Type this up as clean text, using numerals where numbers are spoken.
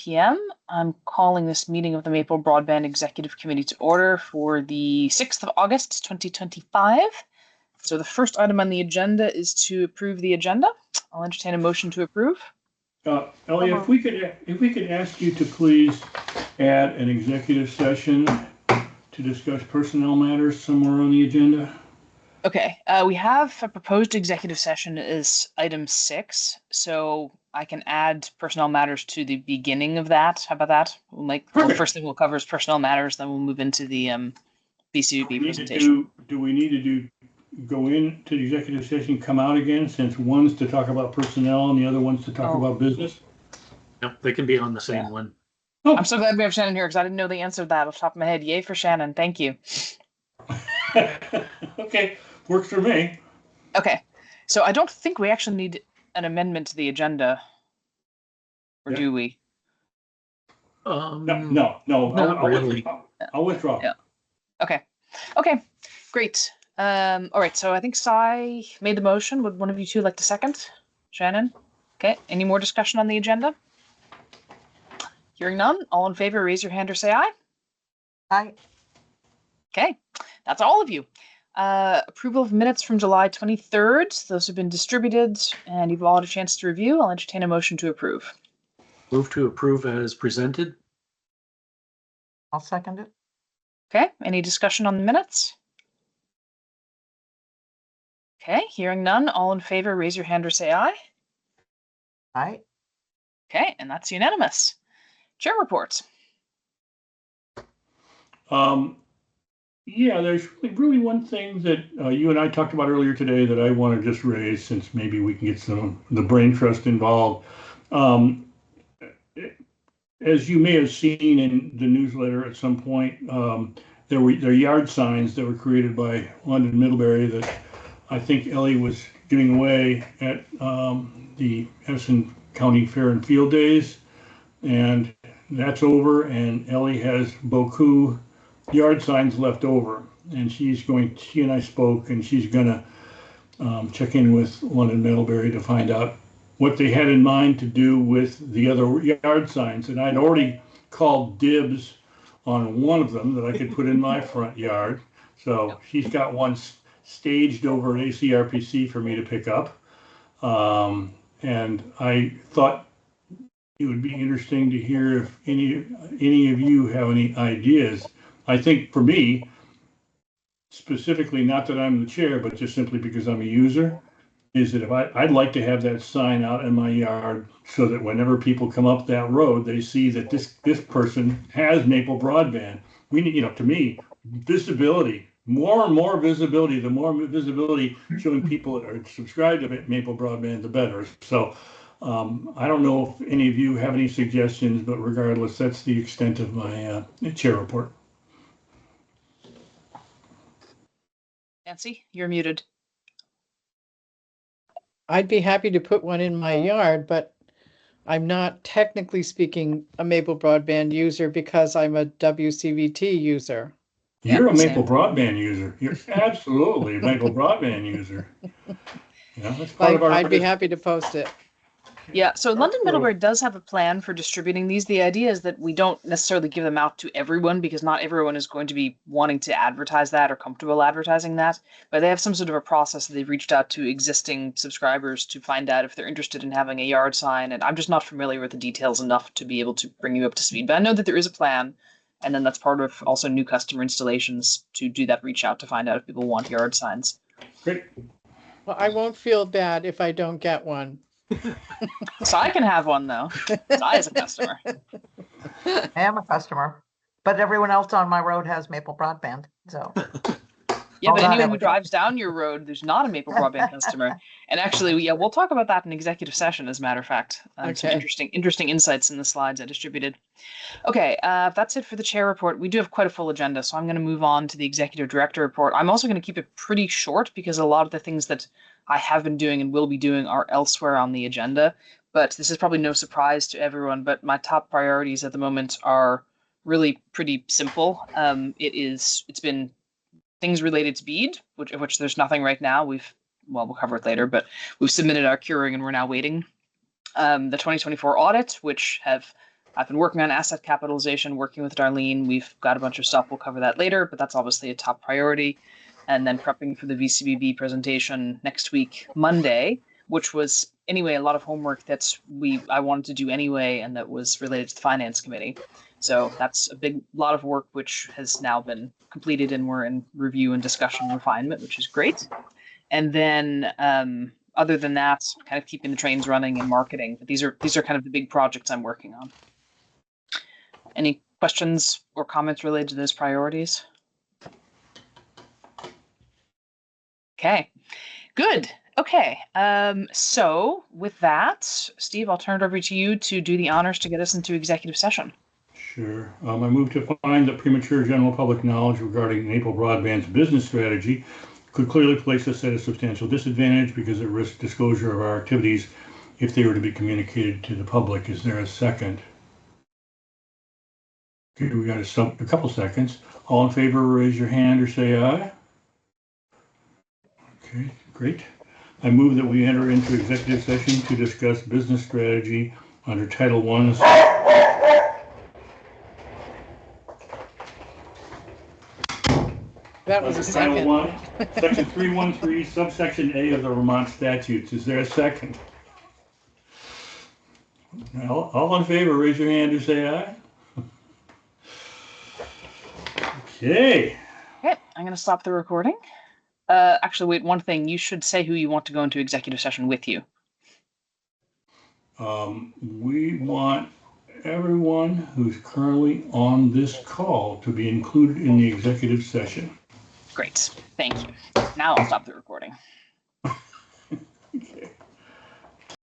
p.m. I'm calling this meeting of the Maple Broadband Executive Committee to order for the 6th of August, 2025. So the first item on the agenda is to approve the agenda. I'll entertain a motion to approve. Ellie, if we could ask you to please add an executive session to discuss personnel matters somewhere on the agenda. Okay, we have a proposed executive session as item 6, so I can add personnel matters to the beginning of that. How about that? The first thing we'll cover is personnel matters, then we'll move into the BCUB presentation. Do we need to go into the executive session, come out again, since one's to talk about personnel and the other one's to talk about business? No, they can be on the same one. Oh. I'm so glad we have Shannon here because I didn't know the answer to that off the top of my head. Yay for Shannon. Thank you. Okay, works for me. Okay, so I don't think we actually need an amendment to the agenda, or do we? No. Not really. I'll withdraw. Yeah. Okay, great. All right, so I think Sai made the motion. Would one of you two like to second? Shannon? Okay, any more discussion on the agenda? Hearing none, all in favor, raise your hand or say aye. Aye. Okay, that's all of you. Approval of minutes from July 23rd. Those have been distributed and you've all had a chance to review. I'll entertain a motion to approve. Move to approve as presented. I'll second it. Okay, any discussion on the minutes? Okay, hearing none, all in favor, raise your hand or say aye. Aye. Okay, and that's unanimous. Chair reports. Yeah, there's really one thing that you and I talked about earlier today that I want to just raise, since maybe we can get some of the brain trust involved. As you may have seen in the newsletter at some point, there are yard signs that were created by London Middlebury that I think Ellie was giving away at the Edison County Fair and Field Days, and that's over, and Ellie has beaucoup yard signs left over, and she and I spoke, and she's gonna check in with London Middlebury to find out what they had in mind to do with the other yard signs. And I'd already called dibs on one of them that I could put in my front yard, so she's got one staged over at ACRPC for me to pick up, and I thought it would be interesting to hear if any of you have any ideas. I think for me, specifically, not that I'm the chair, but just simply because I'm a user, is that if I'd like to have that sign out in my yard so that whenever people come up that road, they see that this person has Maple Broadband. We need, to me, visibility, more and more visibility. The more visibility showing people that are subscribed to Maple Broadband, the better. So I don't know if any of you have any suggestions, but regardless, that's the extent of my chair report. Nancy, you're muted. I'd be happy to put one in my yard, but I'm not, technically speaking, a Maple Broadband user because I'm a WCVT user. You're a Maple Broadband user. You're absolutely a Maple Broadband user. Yeah, that's part of our. I'd be happy to post it. Yeah, so London Middlebury does have a plan for distributing these. The idea is that we don't necessarily give them out to everyone because not everyone is going to be wanting to advertise that or comfortable advertising that. But they have some sort of a process that they've reached out to existing subscribers to find out if they're interested in having a yard sign. And I'm just not familiar with the details enough to be able to bring you up to speed. But I know that there is a plan. And then that's part of also new customer installations to do that reach out to find out if people want yard signs. Great. Well, I won't feel bad if I don't get one. So I can have one though. I is a customer. I am a customer, but everyone else on my road has Maple Broadband. So yeah, but anyone who drives down your road, there's not a Maple Broadband customer. And actually, we'll talk about that in executive session, as a matter of fact. Okay. Some interesting insights in the slides I distributed. Okay, that's it for the chair report. We do have quite a full agenda, so I'm going to move on to the executive director report. I'm also going to keep it pretty short because a lot of the things that I have been doing and will be doing are elsewhere on the agenda. But this is probably no surprise to everyone, but my top priorities at the moment are really pretty simple. It's been things related to BEAD, of which there's nothing right now. We'll cover it later, but we've submitted our curing and we're now waiting. The 2024 audit, which have I've been working on asset capitalization, working with Darlene. We've got a bunch of stuff. We'll cover that later, but that's obviously a top priority. And then prepping for the VCBB presentation next week, Monday, which was anyway a lot of homework I wanted to do anyway, and that was related to the finance committee. So that's a big lot of work which has now been completed, and we're in review and discussion and refinement, which is great. And then other than that, kind of keeping the trains running and marketing. But these are kind of the big projects I'm working on. Any questions or comments related to those priorities? Okay, good. Okay, so with that, Steve, I'll turn it over to you to do the honors to get us into executive session. Sure. I move to find that premature general public knowledge regarding Maple Broadband's business strategy could clearly place us at a substantial disadvantage because it risks disclosure of our activities if they were to be communicated to the public. Is there a second? Okay, we got a couple seconds. All in favor, raise your hand or say aye. Okay, great. I move that we enter into executive session to discuss business strategy under Title I. That was a Title second. I, Section 313, subsection A of the Vermont statutes. Is there a second? All in favor, raise your hand or say aye. Okay. Okay, I'm going to stop the recording. Actually, wait, one thing. You should say who you want to go into executive session with you. We want everyone who's currently on this call to be included in the executive session. Great, thank you. Now I'll stop the recording.